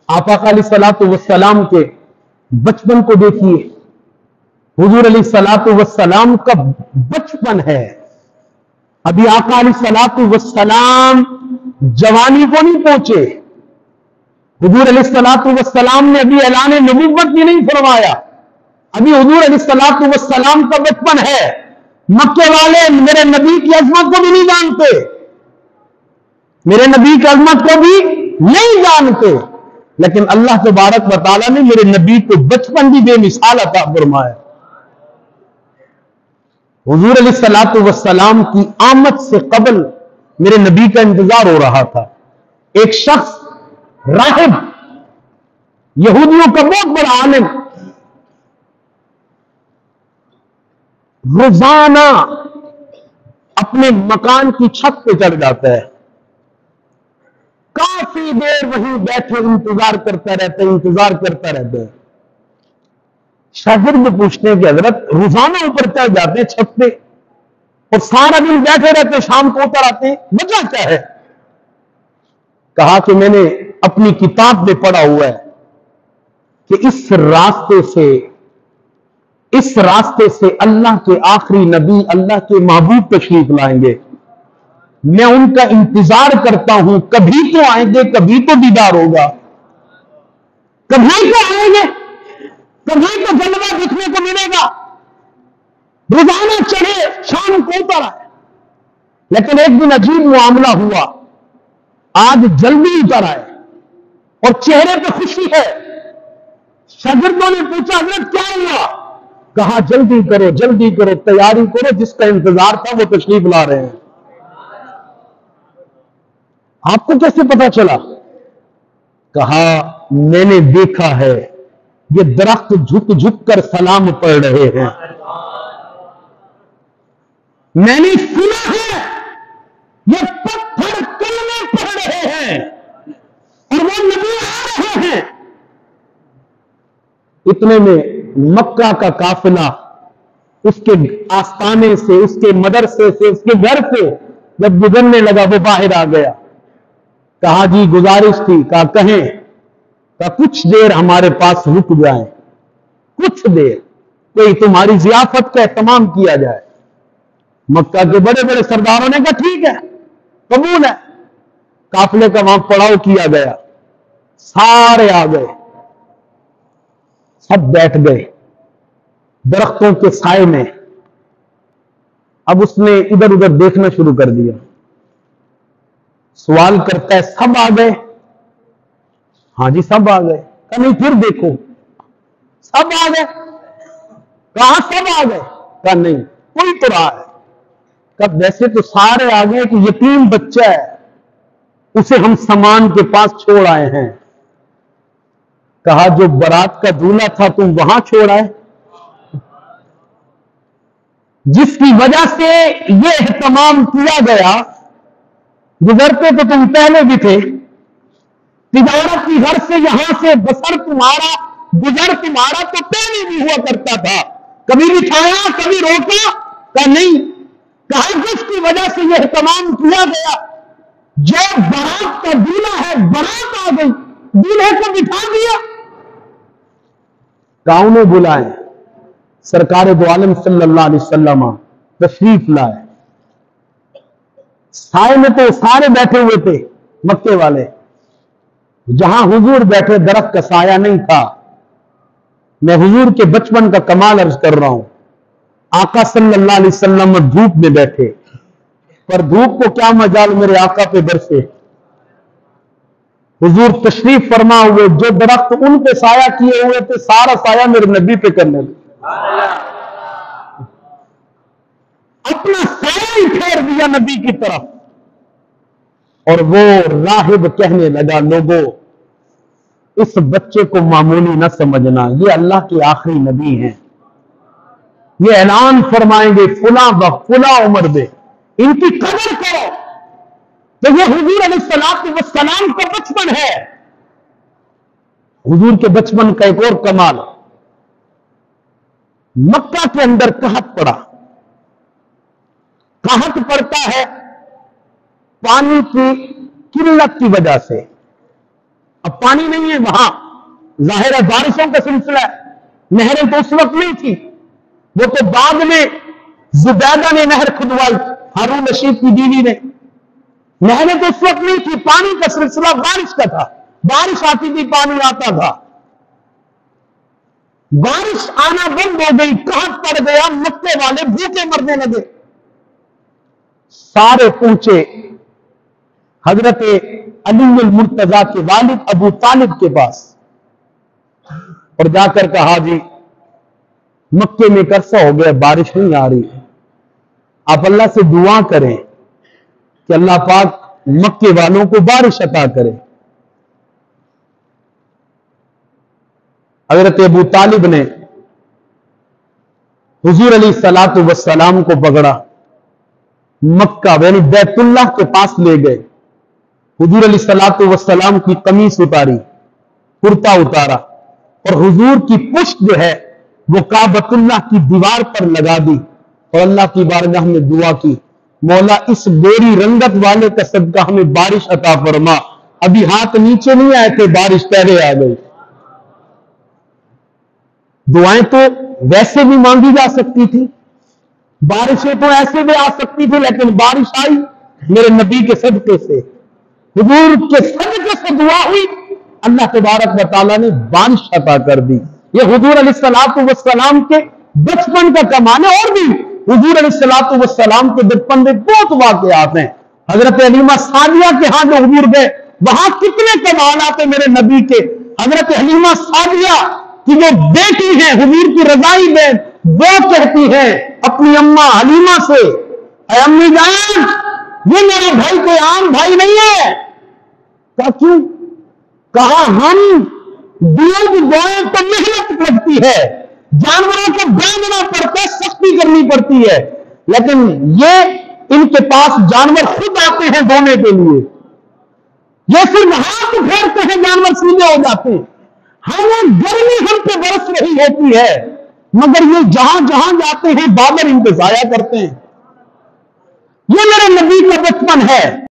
आका अलैहिस्सलातु वस्सलाम के बचपन को देखिए। हुजूर अलैहिस्सलातु वस्सलाम का बचपन है, अभी आका अलैहिस्सलातु वस्सलाम जवानी को नहीं पहुंचे। हुजूर अलैहिस्सलातु वस्सलाम ने अभी ऐलान नबुव्वत भी नहीं फरमाया, अभी हुजूर अलैहिस्सलातु वस्सलाम का बचपन है। मक्के वाले मेरे नबी की अजमत को भी नहीं जानते, मेरे नबी की अजमत को भी नहीं जानते, लेकिन अल्लाह तबारक व तआला ने मेरे नबी को बचपन भी बेमिसाल अता फरमाया। हुजूर अलैहिस्सलातु वस्सलाम की आमद से कबल मेरे नबी का इंतजार हो रहा था। एक शख्स राहिब, यहूदियों का बहुत बड़ा आलिम, रोजाना अपने मकान की छत पे चढ़ जाता है, काफी देर वहीं बैठे इंतजार करता रहता है। शागिर्द पूछते हैं कि हजरत रोजाना ऊपर चढ़ जाते हैं छत पे और सारा दिन बैठे रहते, शाम को उतर आते हैं, वजह क्या है? कहा कि मैंने अपनी किताब में पढ़ा हुआ है कि इस रास्ते से अल्लाह के आखिरी नबी, अल्लाह के महबूब तशरीफ लाएंगे। मैं उनका इंतजार करता हूं, कभी तो आएंगे, कभी तो दीदार होगा, कभी तो आएंगे, कभी तो जलवा दिखने को मिलेगा। रोजाना चढ़े, शाम को उतर आए, लेकिन एक दिन अजीब मामला हुआ, आज जल्दी उतर आए और चेहरे पे खुशी है। शागिर्दों ने पूछा हजरत क्या हुआ? कहा जल्दी करो, तैयारी करो, जिसका इंतजार था वो तशरीफ ला रहे हैं। आपको कैसे पता चला? कहा मैंने देखा है, ये दरख्त झुक झुक कर सलाम पढ़ रहे हैं, मैंने सुना है ये पत्थर कलमे पढ़ रहे हैं और वो नबी आ रहे हैं। इतने में मक्का का काफिला उसके आस्थाने से, उसके मदरसे से, उसके घर से जब गुजरने लगा, वो बाहर आ गया। कहा जी गुजारिश थी। कहा कहें? कहा कुछ देर हमारे पास रुक जाएं, कुछ देर, कोई तुम्हारी जियाफत का एहतमाम किया जाए। मक्का के बड़े बड़े सरदारों ने कहा ठीक है, कबूल है। काफिले का वहां पड़ाव किया गया, सारे आ गए, सब बैठ गए दरख्तों के साए में। अब उसने इधर उधर देखना शुरू कर दिया, सवाल करता है सब आ गए? हाँ जी सब आ गए। कहा नहीं फिर देखो, सब आ गए? कहा सब आ गए? कहा नहीं कोई तो रहा है। कब? वैसे तो सारे आ गए कि यतीम बच्चा है, उसे हम सामान के पास छोड़ आए हैं। कहा जो बारात का दूल्हा था तुम वहां छोड़ आए, जिसकी वजह से यह एहतमाम किया गया, गुजरते तो तुम पहले भी थे, तिजारत की घर से यहां से बसर तुम्हारा, गुजर तुम्हारा तो पहले भी हुआ करता था, कभी बिठाया कभी रोका? का नहीं। कहा जिसकी वजह से यह एहतमाम किया गया, जो बारात का दूल्हा है, बारात आ गई, दूल्हे को बिठा दिया। गांव में बुलाए, सरकार दो आलम सल्लल्लाहु अलैहि वसल्लम तशरीफ लाए। साए में तो सारे बैठे हुए थे मक्के वाले, जहां हुजूर बैठे दरख्त का साया नहीं था। मैं हुजूर के बचपन का कमाल अर्ज कर रहा हूं। आका सल्लल्लाहु अलैहि वसल्लम धूप में बैठे, पर धूप को क्या मजाल मेरे आका पे बरसे। हुजूर तशरीफ फरमा हुए, जो दरख्त उन पे साया किए हुए थे, सारा साया मेरे नबी पे करने लगे, अपना साया ही फेर दिया नबी की तरफ। और वो राहिब कहने लगा लोगों इस बच्चे को मामूली न समझना, ये अल्लाह के आखिरी नबी हैं, ये ऐलान फरमाएंगे फुला वक्त फुला उम्र में, इनकी कदर करो। तो ये हुजूर अलैहिस्सलातु वस्सलाम का बचपन है। हुजूर के बचपन का एक और कमाल, मक्का के अंदर कहत पड़ा। कहत पड़ता है पानी की किल्लत की वजह से, अब पानी नहीं है वहां, जाहिर है बारिशों का सिलसिला है, नहरें तो उस वक्त नहीं थी, वो तो बाद में जुबैदा ने नहर खुदवाई, हारून रशीद की बीवी ने। नहरें तो उस वक्त नहीं थी, पानी का सिलसिला बारिश का था, बारिश आती थी पानी आता था। बारिश आना बंद हो गई, कहत पड़ गया, मक्के वाले भूखे मरने लगे। सारे पहुंचे हजरत अली मुर्तजा के वालिद अबू तालिब के पास और जाकर कहा, जी मक्के में अरसा हो गया बारिश नहीं आ रही, आप अल्लाह से दुआ करें कि अल्लाह पाक मक्के वालों को बारिश अता करे। हजरत अबू तालिब ने हुजूर अलैहिस्सलातु वस्सलाम को पकड़ा, मक्का यानी बैतुल्लाह के पास ले गए। हुजूर अलैहिस्सलातु वस्सलाम की कमीज उतारी, कुर्ता उतारा और हुजूर की पुश्त जो है वो काबतुल्लाह की दीवार पर लगा दी और अल्लाह की बारगाह में दुआ की, मौला इस गोरी रंगत वाले का सदका हमें बारिश अता फरमा। अभी हाथ नीचे नहीं आए थे, बारिश पहले आ गई। दुआएं तो वैसे भी मांगी जा सकती थी, बारिशें तो ऐसे भी आ सकती थी, लेकिन बारिश आई मेरे नबी के सदके से, हुजूर के सदके से दुआ हुई, अल्लाह तबारक व तआला ने बारिश अता कर दी। ये हुजूर अलैहिस्सलातु वस्सलाम के बचपन का कमाल है। और भी हुजूर अलैहिस्सलातु वस्सलाम के बचपन में बहुत वाक़यात हैं। हजरत हलीमा सादिया के यहां जो हुजूर गए, वहां कितने कमालात हैं मेरे नबी के। हजरत हलीमा सादिया की जो बेटी है हुजूर की रज़ाई बहन, वो कहती है अपनी अम्मा हलीमा से, अम्मी जान ये मेरा भाई कोई आम भाई नहीं है। क्या क्यों? कहा हम दूध बोए तो मेहनत लगती है, जानवरों को बांधना पड़ता है, सख्ती करनी पड़ती है, लेकिन ये इनके पास जानवर खुद आते हैं बोने के लिए, ये सिर्फ हाथ फेरते हैं जानवर सीधे हो जाते हैं। हमें गर्मी हम पे बरस रही होती है, मगर ये जहां जहां जाते हैं बादल इनको जाया करते हैं। ये मेरे नबी का बचपन है।